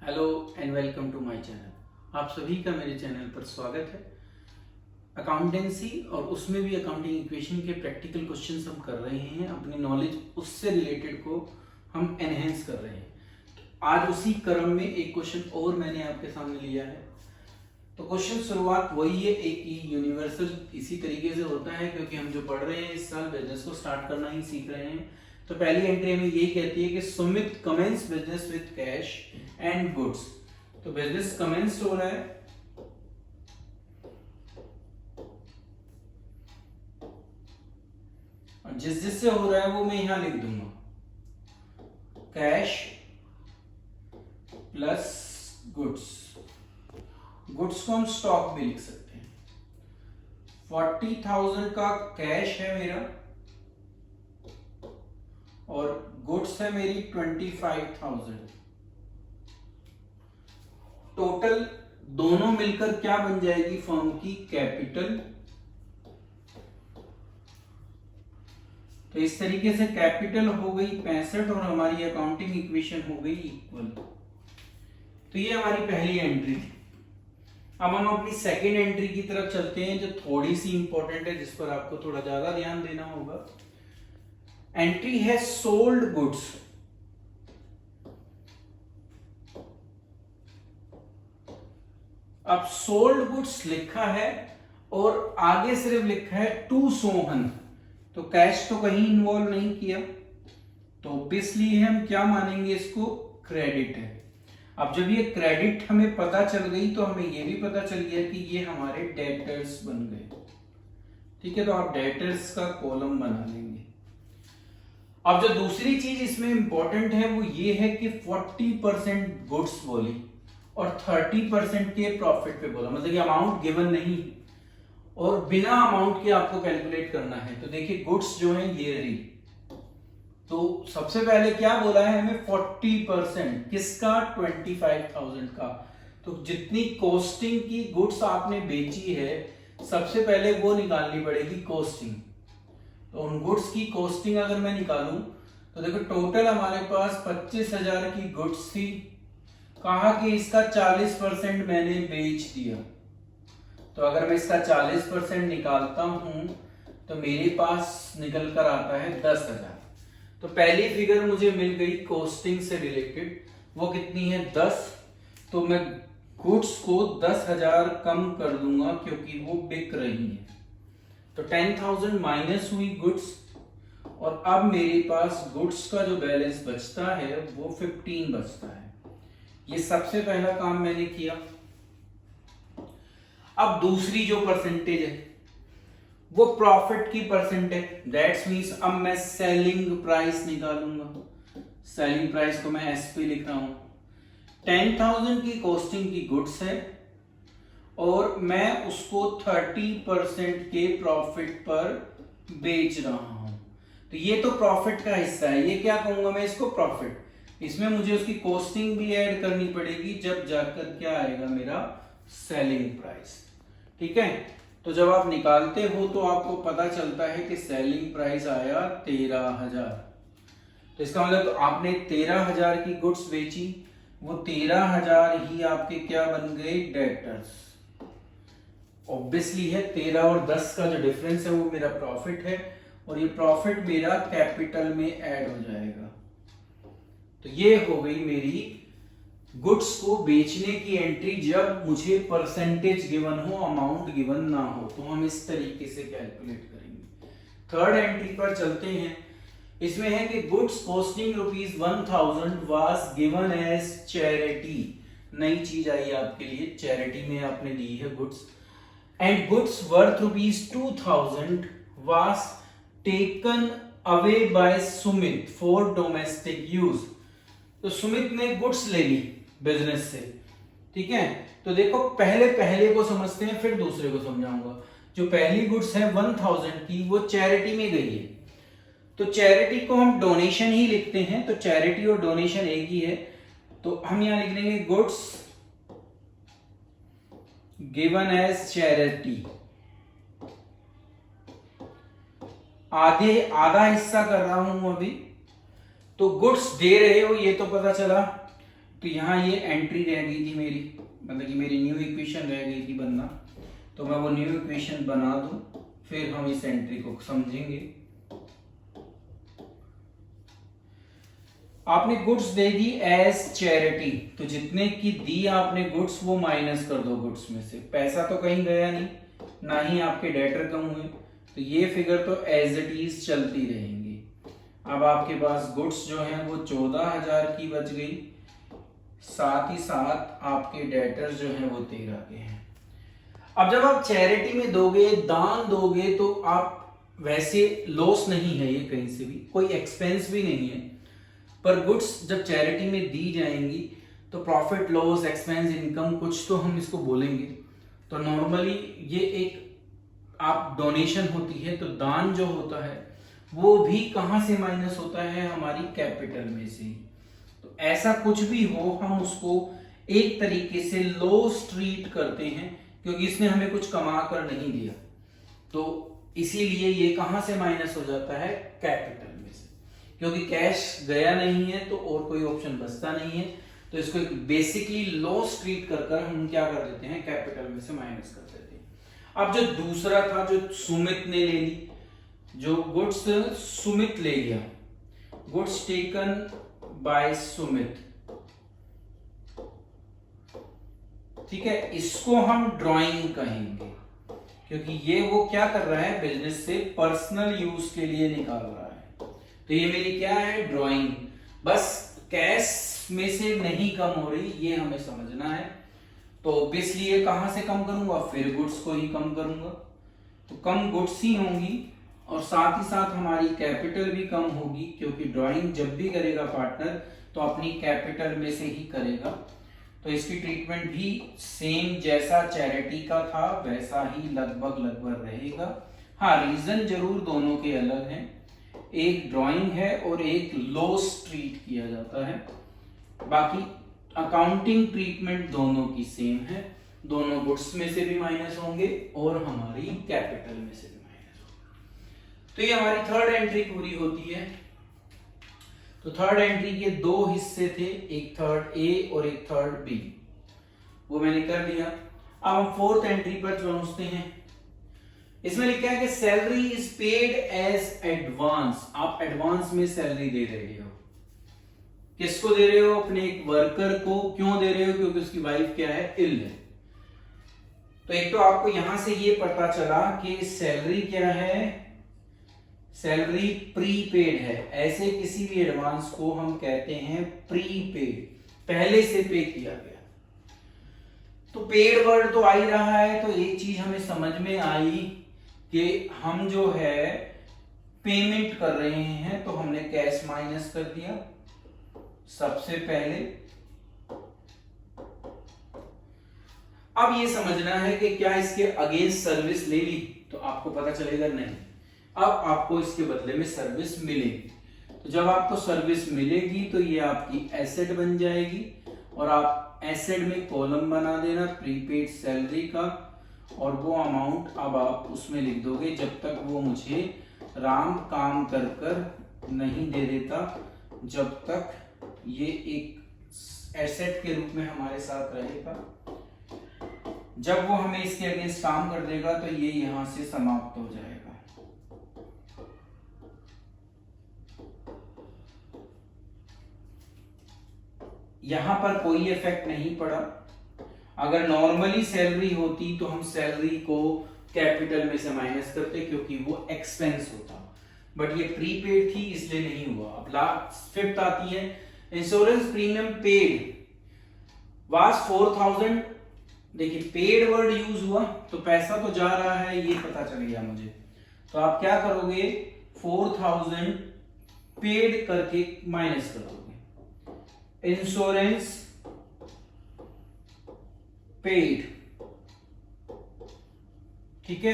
Hello and welcome to my channel. आप सभी का मेरे चैनल पर स्वागत है। अकाउंटेंसी और उसमें भी अकाउंटिंग इक्वेशन के प्रैक्टिकल क्वेश्चंस हम कर रहे हैं, अपनी नॉलेज उससे रिलेटेड को हम एनहेंस कर रहे हैं। तो आज उसी क्रम में एक क्वेश्चन और मैंने आपके सामने लिया है। तो क्वेश्चन शुरुआत वही है, एक यूनिवर्सल इसी तरीके से होता है, क्योंकि हम जो पढ़ रहे हैं इस साल बिजनेस को स्टार्ट करना ही सीख रहे हैं। तो पहली एंट्री हमें यही कहती है कि Sumit commences business with cash and goods. तो बिजनेस कमेंस हो रहा है और जिससे हो रहा है वो मैं यहां लिख दूंगा, कैश प्लस गुड्स। गुड्स को हम स्टॉक भी लिख सकते हैं। 40,000 का कैश है मेरा और गुड्स है मेरी 25,000। टोटल दोनों मिलकर क्या बन जाएगी फर्म की कैपिटल। तो इस तरीके से कैपिटल हो गई 65 और हमारी अकाउंटिंग इक्वेशन हो गई इक्वल। तो ये हमारी पहली एंट्री थी। अब हम अपनी सेकेंड एंट्री की तरफ चलते हैं, जो थोड़ी सी इंपॉर्टेंट है, जिस पर आपको थोड़ा ज्यादा ध्यान देना होगा। एंट्री है सोल्ड गुड्स। अब सोल्ड गुड्स लिखा है और आगे सिर्फ लिखा है टू सोहन, तो कैश तो कहीं इन्वॉल्व नहीं किया, तो ऑब्वियसली हम क्या मानेंगे, इसको क्रेडिट है। अब जब ये क्रेडिट हमें पता चल गई तो हमें ये भी पता चल गया कि ये हमारे डेटर्स बन गए। ठीक है, तो आप डेटर्स का कॉलम बना लेंगे। अब जो दूसरी चीज इसमें इंपॉर्टेंट है वो ये है कि 40% गुड्स बोली और 30% के प्रॉफिट पे बोला, मतलब कि अमाउंट गिवन नहीं और बिना अमाउंट के आपको कैलकुलेट करना है। तो देखिए गुड्स जो है ये रही, तो सबसे पहले क्या बोला है हमें, 40% किसका, 25,000 का। तो जितनी कॉस्टिंग की गुड्स आपने बेची है सबसे पहले वो निकालनी पड़ेगी कॉस्टिंग। तो उन गुड्स की कॉस्टिंग अगर मैं निकालूं तो देखो टोटल हमारे पास 25,000 की गुड्स थी, कहा कि इसका 40% मैंने बेच दिया। तो अगर मैं इसका 40% निकालता हूं तो मेरे पास निकल कर आता है 10,000। तो पहली फिगर मुझे मिल गई कॉस्टिंग से रिलेटेड, वो कितनी है 10। तो मैं गुड्स को 10,000 कम कर दूंगा क्योंकि वो बिक रही है। तो 10,000 माइनस हुई गुड्स और अब मेरे पास गुड्स का जो बैलेंस बचता है वो 15 बचता है। ये सबसे पहला काम मैंने किया। अब दूसरी जो परसेंटेज है वो प्रॉफिट की परसेंटेज, दैट्स मींस अब मैं सेलिंग प्राइस निकालूंगा। सेलिंग प्राइस को मैं एस पे लिख रहा हूं। 10,000 की कॉस्टिंग की गुड्स है और मैं उसको 30% के प्रॉफिट पर बेच रहा हूं। तो ये तो प्रॉफिट का हिस्सा है, ये क्या कहूंगा मैं इसको, प्रॉफिट। इसमें मुझे उसकी कॉस्टिंग भी ऐड करनी पड़ेगी, जब जाकर क्या आएगा मेरा सेलिंग प्राइस। ठीक है, तो जब आप निकालते हो तो आपको पता चलता है कि सेलिंग प्राइस आया 13,000। तो इसका मतलब तो आपने 13,000 की गुड्स बेची, वो 13,000 ही आपके क्या बन गए, डेटर्स। ऑब्वियसली है 13 और 10 का जो डिफरेंस है वो मेरा प्रॉफिट है और ये प्रॉफिट मेरा कैपिटल में ऐड हो जाएगा। तो ये हो गई मेरी गुड्स को बेचने की एंट्री, जब मुझे परसेंटेज गिवन हो, अमाउंट गिवन ना हो, तो हम इस तरीके से कैलकुलेट करेंगे। थर्ड एंट्री पर चलते हैं। इसमें है कि goods costing ₹1,000 was given as charity. नई चीज आई आपके लिए, चैरिटी में आपने दी है goods. And goods worth ₹2,000 was taken away by Sumit for domestic use. तो सुमित ने गुड्स ले ली बिजनेस से। ठीक है, तो देखो पहले को समझते हैं फिर दूसरे को समझाऊंगा। जो पहली गुड्स है 1,000 की, वो चैरिटी में गई है। तो चैरिटी को हम डोनेशन ही लिखते हैं, तो चैरिटी और डोनेशन एक ही है। तो हम यहां लिख लेंगे गुड्स गिवन एज चैरिटी। आधा हिस्सा कर रहा हूं अभी। तो गुड्स दे रहे हो ये तो पता चला, तो यहाँ ये एंट्री रह गई थी मेरी, मतलब कि मेरी न्यू इक्वेशन रह गई थी बनना, तो मैं वो न्यू इक्वेशन बना दूं, फिर हम इस एंट्री को समझेंगे। आपने गुड्स दे दी एज चैरिटी, तो जितने की दी आपने गुड्स वो माइनस कर दो गुड्स में से। पैसा तो कहीं गया नहीं, ना ही आपके डेटर कम हुए, तो ये फिगर तो एज इट इज चलती रहेंगी। अब आपके पास गुड्स जो है वो 14,000 की बच गई, साथ ही साथ आपके डेटर्स जो है वो 13 के हैं। अब जब आप चैरिटी में दोगे, दान दोगे, तो आप वैसे लॉस नहीं है, ये कहीं से भी कोई एक्सपेंस भी नहीं है, पर गुड्स जब चैरिटी में दी जाएंगी तो प्रॉफिट लॉस एक्सपेंस इनकम कुछ तो हम इसको बोलेंगे। तो नॉर्मली ये एक आप डोनेशन होती है, तो दान जो होता है वो भी कहां से माइनस होता है, हमारी कैपिटल में से। तो ऐसा कुछ भी हो हम उसको एक तरीके से लॉस ट्रीट करते हैं, क्योंकि इसने हमें कुछ कमा कर नहीं दिया, तो इसीलिए ये कहां से माइनस हो जाता है, कैपिटल में से। क्योंकि कैश गया नहीं है तो और कोई ऑप्शन बचता नहीं है, तो इसको एक बेसिकली लॉस ट्रीट कर हम क्या कर देते हैं, कैपिटल में से माइनस कर देते हैं। अब जो दूसरा था, जो सुमित ने ले ली, जो गुड्स सुमित ले लिया, गुड्स टेकन बाय सुमित, ठीक है, इसको हम ड्राइंग कहेंगे, क्योंकि ये वो क्या कर रहा है, बिजनेस से पर्सनल यूज के लिए निकाल रहा है। तो ये मेरी क्या है, ड्राइंग। बस कैश में से नहीं कम हो रही, ये हमें समझना है। तो ऑब्वियसली ये कहां से कम करूंगा, फिर गुड्स को ही कम करूंगा, तो कम गुड्स ही होंगी, और साथ ही साथ हमारी कैपिटल भी कम होगी, क्योंकि ड्राइंग जब भी करेगा पार्टनर तो अपनी कैपिटल में से ही करेगा। तो इसकी ट्रीटमेंट भी सेम जैसा चैरिटी का था वैसा ही लगभग रहेगा। हाँ, रीजन जरूर दोनों के अलग हैं, एक ड्राइंग है और एक लॉस ट्रीट किया जाता है, बाकी अकाउंटिंग ट्रीटमेंट दोनों की सेम है। दोनों गुड्स में से भी माइनस होंगे और हमारी कैपिटल में से भी माइनस होंगे। तो ये हमारी थर्ड एंट्री पूरी होती है। तो थर्ड एंट्री के दो हिस्से थे, एक थर्ड ए और एक थर्ड बी, वो मैंने कर दिया। अब हम फोर्थ एंट्री पर पहुंचते हैं। इसमें लिखा है कि salary is paid as advance. आप एडवांस में सैलरी दे रहे हो, किसको दे रहे हो, अपने एक वर्कर को। क्यों दे रहे हो, क्योंकि उसकी वाइफ क्या है, इल है। तो एक तो आपको यहां से ये पता चला कि सैलरी क्या है, सैलरी प्रीपेड है। ऐसे किसी भी एडवांस को हम कहते हैं प्रीपेड, पहले से पे किया गया। तो पेड वर्ड तो आ ही रहा है, तो एक चीज हमें समझ में आई कि हम जो है पेमेंट कर रहे हैं, तो हमने कैश माइनस कर दिया सबसे पहले। अब ये समझना है कि क्या इसके अगेंस्ट सर्विस ले ली, तो आपको पता चलेगा नहीं, अब आपको इसके बदले में सर्विस मिलेगी। तो जब आपको सर्विस मिलेगी तो ये आपकी एसेट बन जाएगी, और आप एसेट में कॉलम बना देना प्रीपेड सैलरी का, और वो अमाउंट अब आप उसमें लिख दोगे जब तक वो मुझे राम काम कर कर नहीं दे देता, जब तक ये एक एसेट के रूप में हमारे साथ रहेगा। जब वो हमें इसके अगेंस्ट काम कर देगा तो ये यहां से समाप्त हो जाएगा। यहां पर कोई इफेक्ट नहीं पड़ा। अगर नॉर्मली सैलरी होती तो हम सैलरी को कैपिटल में से माइनस करते, क्योंकि वो एक्सपेंस होता, बट ये प्रीपेड थी इसलिए नहीं हुआ। अब लास्ट फिफ्थ आती है, इंश्योरेंस प्रीमियम पेड वाज 4,000। देखिए पेड वर्ड यूज हुआ तो पैसा तो जा रहा है, ये पता चल गया मुझे। तो आप क्या करोगे, 4,000 पेड करके माइनस कर दोगे इंश्योरेंस पेड, ठीक है।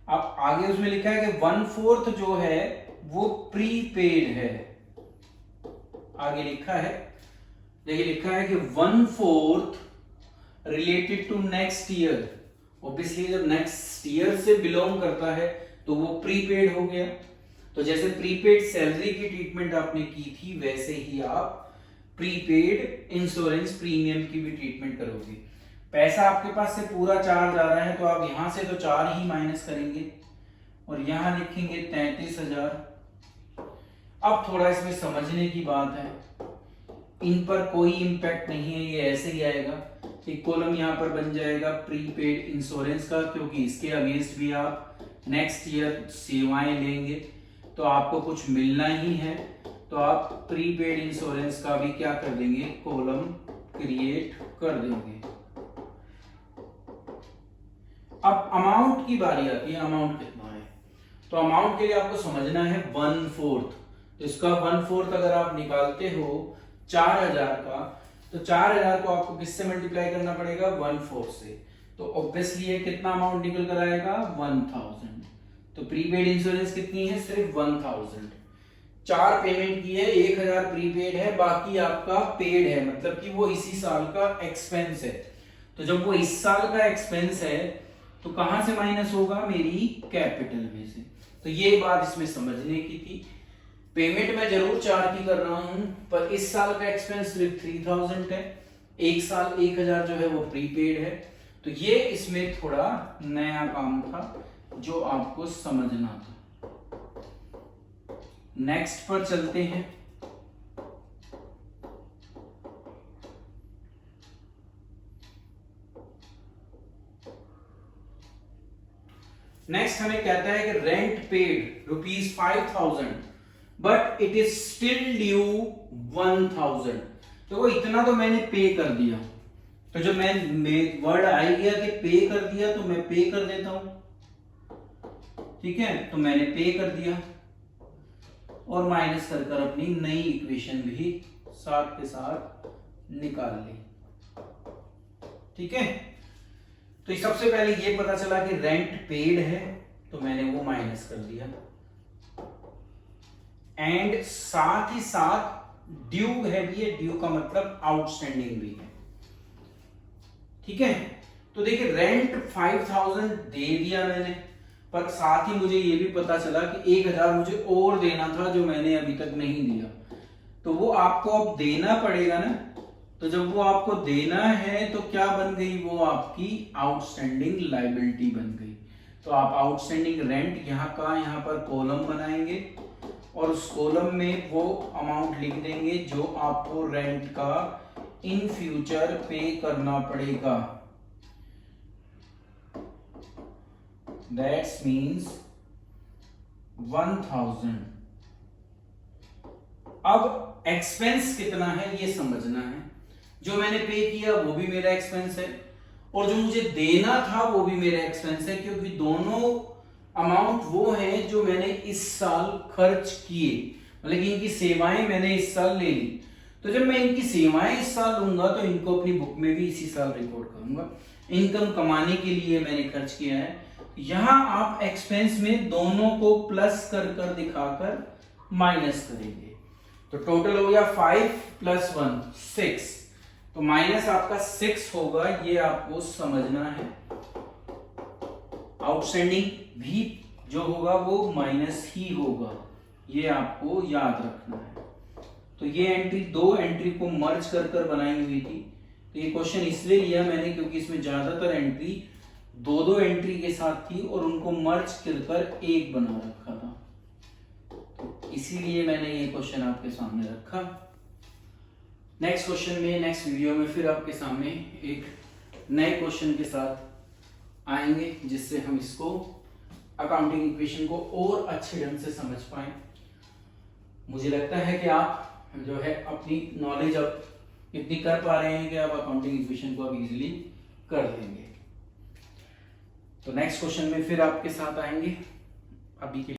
अब आगे उसमें लिखा है कि 1/4 जो है वो प्रीपेड है। आगे लिखा है, देखिए लिखा है कि 1/4 related to next year. Obviously जब नेक्स्ट ईयर से बिलोंग करता है तो वो प्रीपेड हो गया। तो जैसे प्रीपेड सैलरी की ट्रीटमेंट आपने की थी, वैसे ही आप प्रीपेड इंश्योरेंस प्रीमियम की भी ट्रीटमेंट करोगे। पैसा आपके पास से पूरा 4 जा रहा है तो आप यहां से तो 4 ही माइनस करेंगे और यहां लिखेंगे 33,000। अब थोड़ा इसमें समझने की बात है, इन पर कोई इंपैक्ट नहीं है, ये ऐसे ही आएगा। एक कॉलम यहाँ पर बन जाएगा प्रीपेड इंश्योरेंस का, क्योंकि इसके अगेंस्ट भी आप नेक्स्ट ईयर सेवाएं लेंगे तो आपको कुछ मिलना ही है, तो आप प्रीपेड इंश्योरेंस का भी क्या कर देंगे, कॉलम क्रिएट कर देंगे। अब अमाउंट की बारी आती है, अमाउंट कितना है, तो अमाउंट के लिए आपको समझना है 1/4। तो इसका 1/4 अगर आप निकालते हो 4,000 का, तो 4,000 को आपको किससे मल्टीप्लाई करना पड़ेगा, 1/4 से। तो ऑब्वियसली ये कितना अमाउंट निकल कर आएगा, 1000। तो प्रीपेड इंश्योरेंस कितनी है, सिर्फ 1000। 4 पेमेंट की है, 1000 प्रीपेड है, बाकी आपका पेड है, मतलब कि वो इसी साल का एक्सपेंस है। तो जब वो इस साल का एक्सपेंस है तो कहां से माइनस होगा, मेरी कैपिटल में से। तो ये बात इसमें समझने की थी। पेमेंट मैं जरूर 4 की कर रहा हूं, पर इस साल का एक्सपेंस सिर्फ 3000 है, एक साल 1000 जो है वो प्रीपेड है। तो ये इसमें थोड़ा नया काम था जो आपको समझना था। नेक्स्ट पर चलते हैं। नेक्स्ट हमें कहता है कि rent paid ₹5000 but it is still due 1000। तो वो इतना तो मैंने पे कर दिया, तो जब मैं वर्ड आई गया कि पे कर दिया तो मैं पे कर देता हूं, ठीक है। तो मैंने पे कर दिया और माइनस कर कर अपनी नई इक्वेशन भी साथ के साथ निकाल ली, ठीक है। तो सबसे पहले ये पता चला कि रेंट पेड है, तो मैंने वो माइनस कर दिया, एंड साथ ही साथ ड्यू है भी है, ड्यू का मतलब आउटस्टैंडिंग भी है, ठीक है। तो देखिए रेंट 5000 दे दिया मैंने, पर साथ ही मुझे ये भी पता चला कि 1000 मुझे और देना था जो मैंने अभी तक नहीं दिया, तो वो आपको अब देना पड़ेगा ना। तो जब वो आपको देना है तो क्या बन गई, वो आपकी आउटस्टैंडिंग लायबिलिटी बन गई। तो आप आउटस्टैंडिंग रेंट यहाँ का यहाँ पर कॉलम बनाएंगे और उस कॉलम में वो अमाउंट लिख देंगे जो आपको रेंट का इन फ्यूचर पे करना पड़ेगा। That's means 1000। अब एक्सपेंस कितना है ये समझना है। जो मैंने पे किया वो भी मेरा एक्सपेंस है और जो मुझे देना था वो भी मेरा एक्सपेंस है, क्योंकि दोनों अमाउंट वो हैं जो मैंने इस साल खर्च किए, मतलब कि इनकी सेवाएं मैंने इस साल ले ली। तो जब मैं इनकी सेवाएं इस साल लूंगा तो इनको अपनी बुक में भी इसी साल रिकॉर्ड करूंगा। इनकम कमाने के लिए मैंने खर्च किया है। यहां आप एक्सपेंस में दोनों को प्लस कर कर दिखाकर माइनस करेंगे, तो टोटल हो गया 5 + 1 6, तो माइनस आपका 6 होगा, ये आपको समझना है। आउटस्टैंडिंग भी जो होगा वो माइनस ही होगा, ये आपको याद रखना है। तो ये एंट्री, 2 एंट्री को मर्ज कर कर बनाई हुई थी। तो ये क्वेश्चन इसलिए लिया मैंने क्योंकि इसमें ज्यादातर एंट्री 2-2 एंट्री के साथ थी और उनको मर्ज कर कर एक बना रखा था, तो इसीलिए मैंने ये क्वेश्चन आपके सामने रखा। नेक्स्ट क्वेश्चन में, नेक्स्ट वीडियो में फिर आपके सामने एक नए क्वेश्चन के साथ आएंगे जिससे हम इसको अकाउंटिंग इक्वेशन को और अच्छे ढंग से समझ पाए। मुझे लगता है कि आप जो है अपनी नॉलेज अब इतनी कर पा रहे हैं कि आप अकाउंटिंग इक्वेशन को अब इजीली कर लेंगे। तो नेक्स्ट क्वेश्चन में फिर आपके साथ आएंगे। अभी के